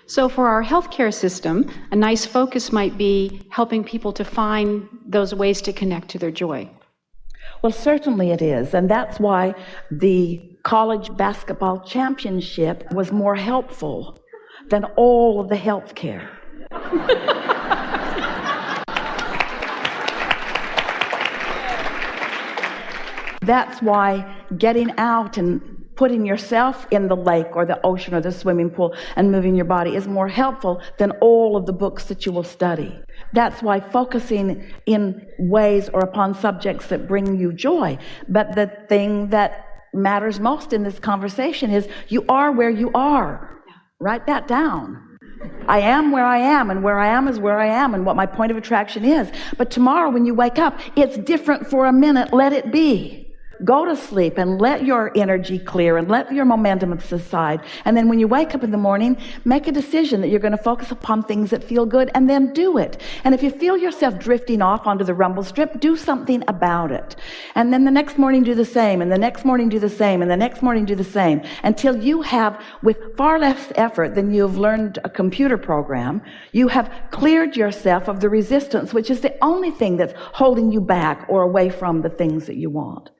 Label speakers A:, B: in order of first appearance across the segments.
A: So for our healthcare system, a nice focus might be helping people to find those ways to connect to their joy.
B: Well, certainly it is, and that's why the college basketball championship was more helpful than all of the health care. That's why getting out and putting yourself in the lake or the ocean or the swimming pool and moving your body is more helpful than all of the books that you will study. That's why focusing in ways or upon subjects that bring you joy. But the thing that matters most in this conversation is you are where you are. Write that down. I am where I am, and where I am is where I am, and what my point of attraction is. But tomorrow when you wake up, it's different for a minute. Let it be. Go to sleep and let your energy clear and let your momentum subside. And then when you wake up in the morning, make a decision that you're going to focus upon things that feel good, and then do it. And if you feel yourself drifting off onto the rumble strip, do something about it. And then the next morning do the same, and the next morning do the same, and the next morning do the same, until you have, with far less effort than you've learned a computer program, you have cleared yourself of the resistance, which is the only thing that's holding you back or away from the things that you want.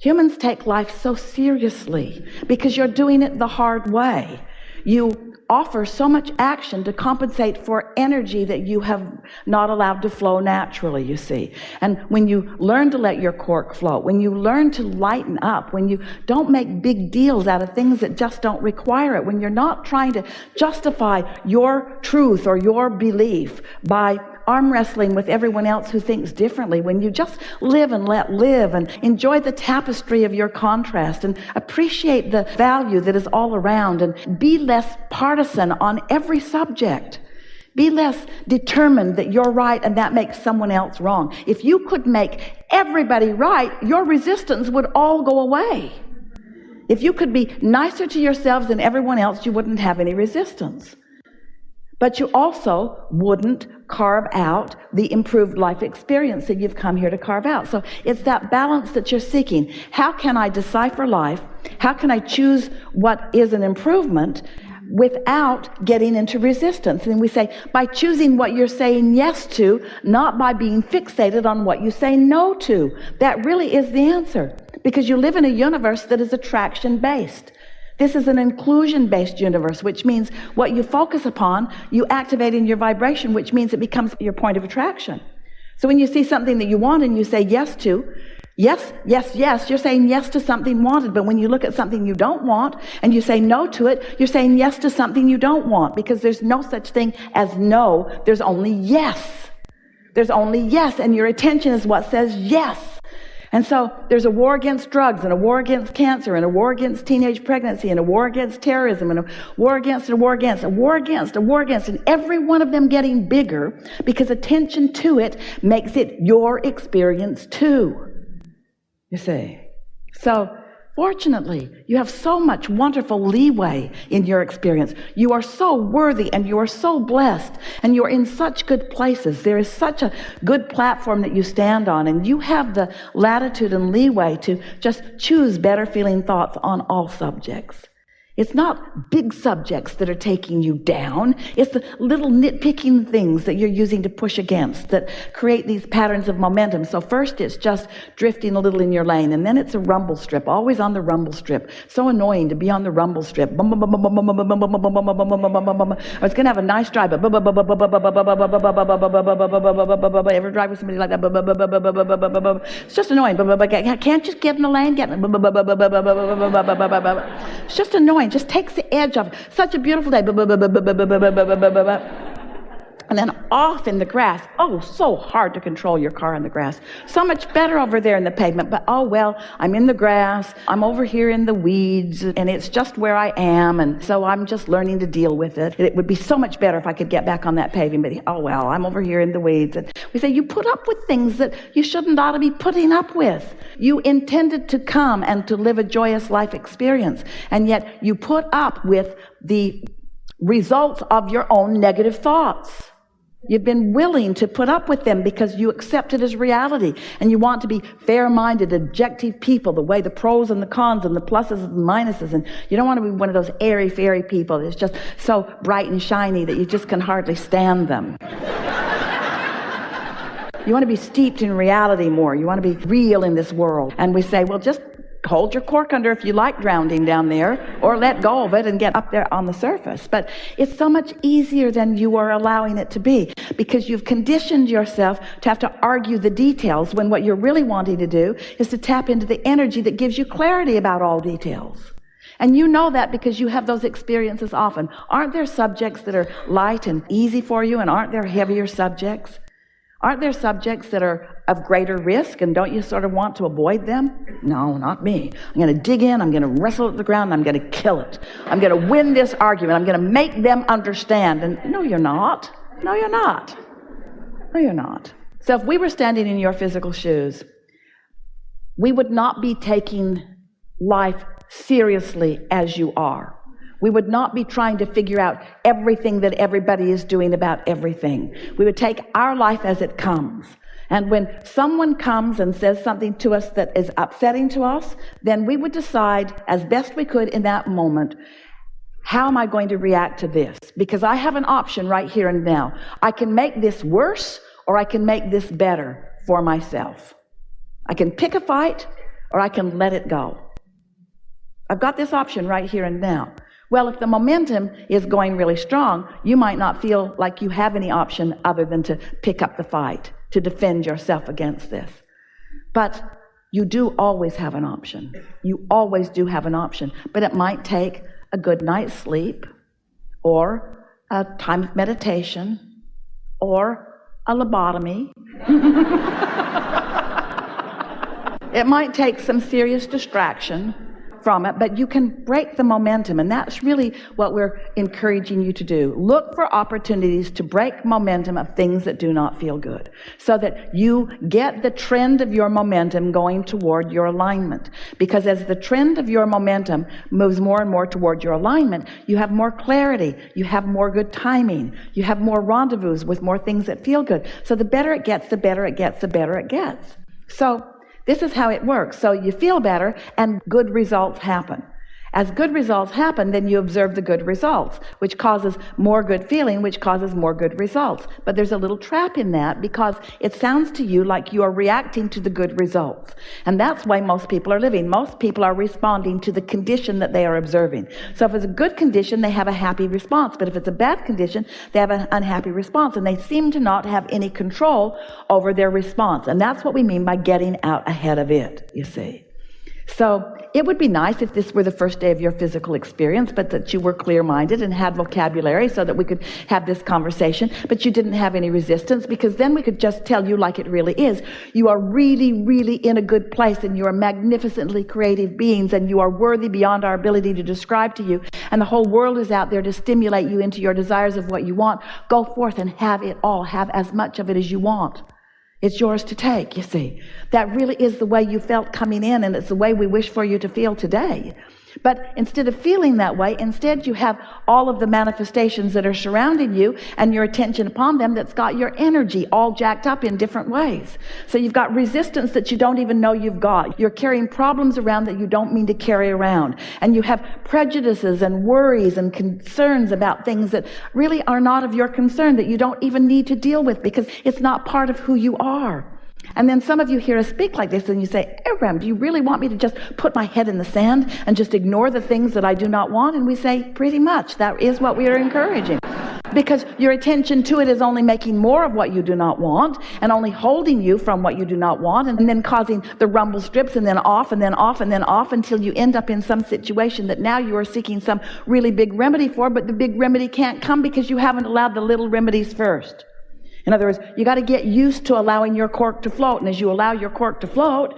B: Humans take life so seriously because you're doing it the hard way. You offer so much action to compensate for energy that you have not allowed to flow naturally, you see. And when you learn to let your cork float, when you learn to lighten up, when you don't make big deals out of things that just don't require it, when you're not trying to justify your truth or your belief by arm wrestling with everyone else who thinks differently, when you just live and let live and enjoy the tapestry of your contrast and appreciate the value that is all around, and be less partisan on every subject. Be less determined that you're right and that makes someone else wrong. If you could make everybody right, your resistance would all go away. If you could be nicer to yourselves than everyone else, you wouldn't have any resistance. But you also wouldn't carve out the improved life experience that you've come here to carve out. So it's that balance that you're seeking. How can I decipher life? How can I choose what is an improvement without getting into resistance? And we say, by choosing what you're saying yes to, not by being fixated on what you say no to. That really is the answer, because you live in a universe that is attraction-based. This is an inclusion-based universe, which means what you focus upon, you activate in your vibration, which means it becomes your point of attraction. So when you see something that you want and you say yes to, yes, yes, yes, you're saying yes to something wanted. But when you look at something you don't want and you say no to it, you're saying yes to something you don't want, because there's no such thing as no. There's only yes. There's only yes, and your attention is what says yes. And so there's a war against drugs, and a war against cancer, and a war against teenage pregnancy, and a war against terrorism, and a war against, and a war against, a war against, a war against, and every one of them getting bigger because attention to it makes it your experience too, you see. So fortunately, you have so much wonderful leeway in your experience. You are so worthy, and you are so blessed, and you are in such good places. There is such a good platform that you stand on, and you have the latitude and leeway to just choose better feeling thoughts on all subjects. It's not big subjects that are taking you down. It's the little nitpicking things that you're using to push against that create these patterns of momentum. So first it's just drifting a little in your lane, and then it's a rumble strip, always on the rumble strip. So annoying to be on the rumble strip. Or it's going to have a nice drive, but ever drive with somebody like that? It's just annoying. Can't just get in the lane? It's just annoying. Just takes the edge off. Such a beautiful day. And then off in the grass. Oh, so hard to control your car in the grass. So much better over there in the pavement. But oh well, I'm in the grass. I'm over here in the weeds, and it's just where I am. And so I'm just learning to deal with it. It would be so much better if I could get back on that pavement. But oh well, I'm over here in the weeds. And we say, you put up with things that you shouldn't ought to be putting up with. You intended to come and to live a joyous life experience, and yet you put up with the results of your own negative thoughts. You've been willing to put up with them because you accept it as reality, and you want to be fair-minded, objective people, the way the pros and the cons and the pluses and the minuses, and you don't want to be one of those airy-fairy people that's just so bright and shiny that you just can hardly stand them. You want to be steeped in reality more. You want to be real in this world. And we say, well, just hold your cork under if you like drowning down there, or let go of it and get up there on the surface. But it's so much easier than you are allowing it to be, because you've conditioned yourself to have to argue the details when what you're really wanting to do is to tap into the energy that gives you clarity about all details. And you know that because you have those experiences often. Aren't there subjects that are light and easy for you, and aren't there heavier subjects? Aren't there subjects that are of greater risk, and don't you sort of want to avoid them? No, not me. I'm going to dig in, I'm going to wrestle at the ground, and I'm going to kill it. I'm going to win this argument. I'm going to make them understand. And no, you're not. No, you're not. No, you're not. So if we were standing in your physical shoes, we would not be taking life seriously as you are. We would not be trying to figure out everything that everybody is doing about everything. We would take our life as it comes. And when someone comes and says something to us that is upsetting to us, then we would decide as best we could in that moment, how am I going to react to this? Because I have an option right here and now. I can make this worse, or I can make this better for myself. I can pick a fight, or I can let it go. I've got this option right here and now. Well, if the momentum is going really strong, you might not feel like you have any option other than to pick up the fight, to defend yourself against this. But you do always have an option. You always do have an option. But it might take a good night's sleep, or a time of meditation, or a lobotomy. It might take some serious distraction from it, but you can break the momentum, and that's really what we're encouraging you to do. Look for opportunities to break momentum of things that do not feel good, so that you get the trend of your momentum going toward your alignment. Because as the trend of your momentum moves more and more toward your alignment, you have more clarity, you have more good timing, you have more rendezvous with more things that feel good. So the better it gets, the better it gets, the better it gets. So this is how it works. So you feel better, and good results happen. As good results happen, then you observe the good results, which causes more good feeling, which causes more good results. But there's a little trap in that, because it sounds to you like you are reacting to the good results. And that's why most people are living. Most people are responding to the condition that they are observing. So if it's a good condition, they have a happy response. But if it's a bad condition, they have an unhappy response. And they seem to not have any control over their response. And that's what we mean by getting out ahead of it, you see. So it would be nice if this were the first day of your physical experience, but that you were clear-minded and had vocabulary so that we could have this conversation, but you didn't have any resistance, because then we could just tell you like it really is. You are really, really in a good place, and you are magnificently creative beings, and you are worthy beyond our ability to describe to you, and the whole world is out there to stimulate you into your desires of what you want. Go forth and have it all. Have as much of it as you want. It's yours to take, you see. That really is the way you felt coming in, and it's the way we wish for you to feel today. But instead of feeling that way, instead you have all of the manifestations that are surrounding you and your attention upon them that's got your energy all jacked up in different ways. So you've got resistance that you don't even know you've got. You're carrying problems around that you don't mean to carry around. And you have prejudices and worries and concerns about things that really are not of your concern, that you don't even need to deal with because it's not part of who you are. And then some of you hear us speak like this and you say, Abraham, do you really want me to just put my head in the sand and just ignore the things that I do not want? And we say, pretty much. That is what we are encouraging. Because your attention to it is only making more of what you do not want and only holding you from what you do not want, and then causing the rumble strips, and then off and then off and then off until you end up in some situation that now you are seeking some really big remedy for, but the big remedy can't come because you haven't allowed the little remedies first. In other words, you got to get used to allowing your cork to float. And as you allow your cork to float,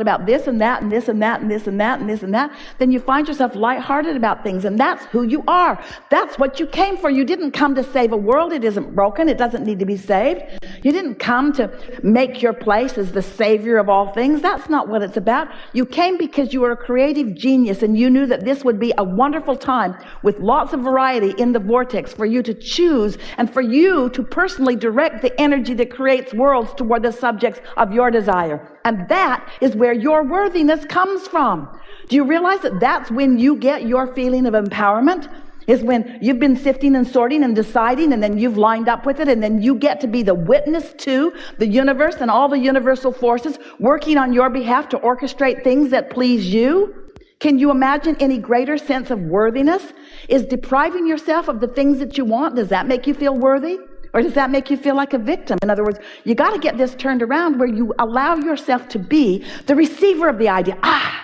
B: about this and that and this and that and this and that and this and that, then you find yourself lighthearted about things. And that's who you are. That's what you came for. You didn't come to save a world. It isn't broken. It doesn't need to be saved. You didn't come to make your place as the savior of all things. That's not what it's about. You came because you were a creative genius and you knew that this would be a wonderful time with lots of variety in the vortex for you to choose and for you to personally direct the energy that creates worlds toward the subjects of your desire. And that is where your worthiness comes from. Do you realize that that's when you get your feeling of empowerment? Is when you've been sifting and sorting and deciding, and then you've lined up with it, and then you get to be the witness to the universe and all the universal forces working on your behalf to orchestrate things that please you. Can you imagine any greater sense of worthiness? Is depriving yourself of the things that you want, does that make you feel worthy? Or does that make you feel like a victim? In other words, you got to get this turned around where you allow yourself to be the receiver of the idea. I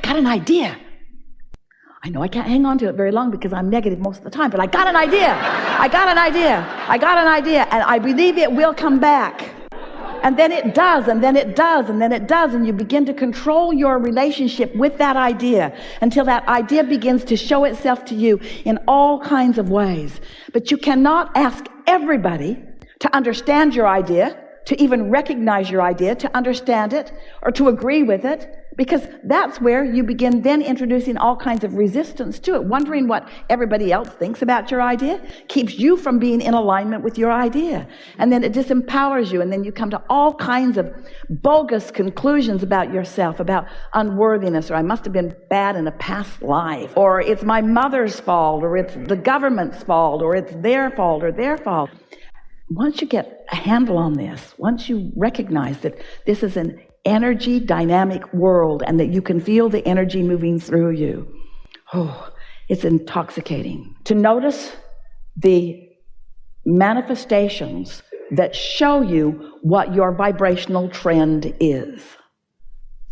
B: got an idea. I know I can't hang on to it very long because I'm negative most of the time, but I got an idea. I got an idea, and I believe it will come back. And then it does, and then it does, and then it does, and you begin to control your relationship with that idea until that idea begins to show itself to you in all kinds of ways. But you cannot ask everybody to understand your idea, to even recognize your idea, to understand it, or to agree with it, because that's where you begin then introducing all kinds of resistance to it. Wondering what everybody else thinks about your idea keeps you from being in alignment with your idea. And then it disempowers you, and then you come to all kinds of bogus conclusions about yourself, about unworthiness, or I must have been bad in a past life, or it's my mother's fault, or it's the government's fault, or it's their fault, or their fault. Once you get a handle on this, once you recognize that this is an energy dynamic world and that you can feel the energy moving through you, it's intoxicating. To notice the manifestations that show you what your vibrational trend is.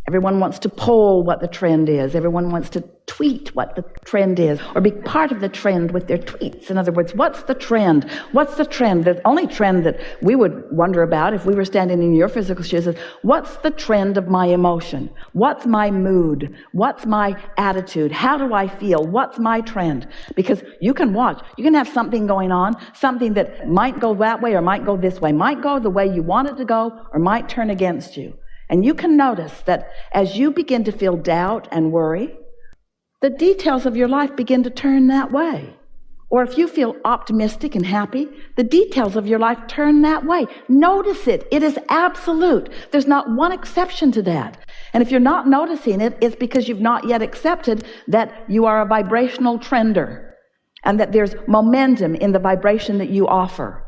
B: Everyone wants to poll what the trend is. Everyone wants to tweet what the trend is, or be part of the trend with their tweets. In other words, what's the trend? What's the trend? The only trend that we would wonder about if we were standing in your physical shoes is, what's the trend of my emotion? What's my mood? What's my attitude? How do I feel? What's my trend? Because you can watch. You can have something going on, something that might go that way or might go this way, might go the way you want it to go or might turn against you. And you can notice that as you begin to feel doubt and worry, the details of your life begin to turn that way. Or if you feel optimistic and happy, the details of your life turn that way. Notice it. It is absolute. There's not one exception to that. And if you're not noticing it, it's because you've not yet accepted that you are a vibrational trender and that there's momentum in the vibration that you offer.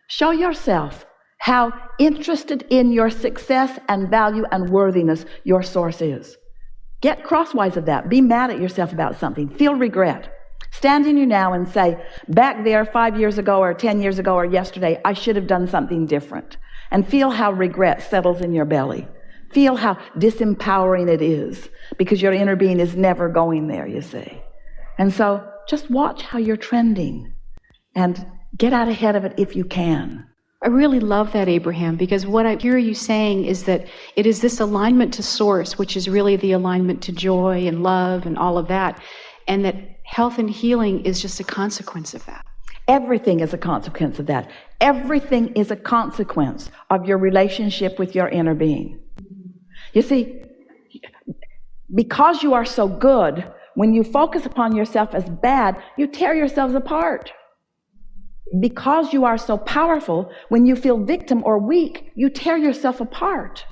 B: Show yourself how interested in your success and value and worthiness your source is. Get crosswise of that. Be mad at yourself about something. Feel regret. Stand in you now and say, back there 5 years ago or 10 years ago or yesterday, I should have done something different. And feel how regret settles in your belly. Feel how disempowering it is, because your inner being is never going there, you see. And so just watch how you're trending and get out ahead of it if you can.
A: I really love that, Abraham, because what I hear you saying is that it is this alignment to source, which is really the alignment to joy and love and all of that, and that health and healing is just a consequence of that.
B: Everything is a consequence of that. Everything is a consequence of your relationship with your inner being. You see, because you are so good, when you focus upon yourself as bad, you tear yourselves apart. Because you are so powerful, when you feel victim or weak, you tear yourself apart.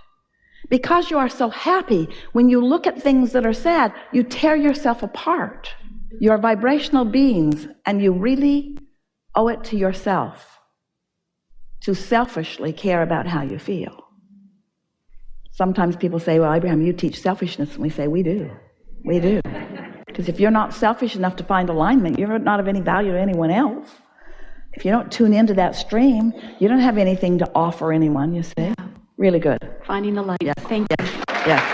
B: Because you are so happy, when you look at things that are sad, you tear yourself apart. You're vibrational beings, and you really owe it to yourself to selfishly care about how you feel. Sometimes people say, well, Abraham, you teach selfishness, and we say, we do. We do. Because if you're not selfish enough to find alignment, you're not of any value to anyone else. If you don't tune into that stream, you don't have anything to offer anyone, you see. Really good.
A: Finding the light.
B: Yes.
A: Thank you.
B: Yes.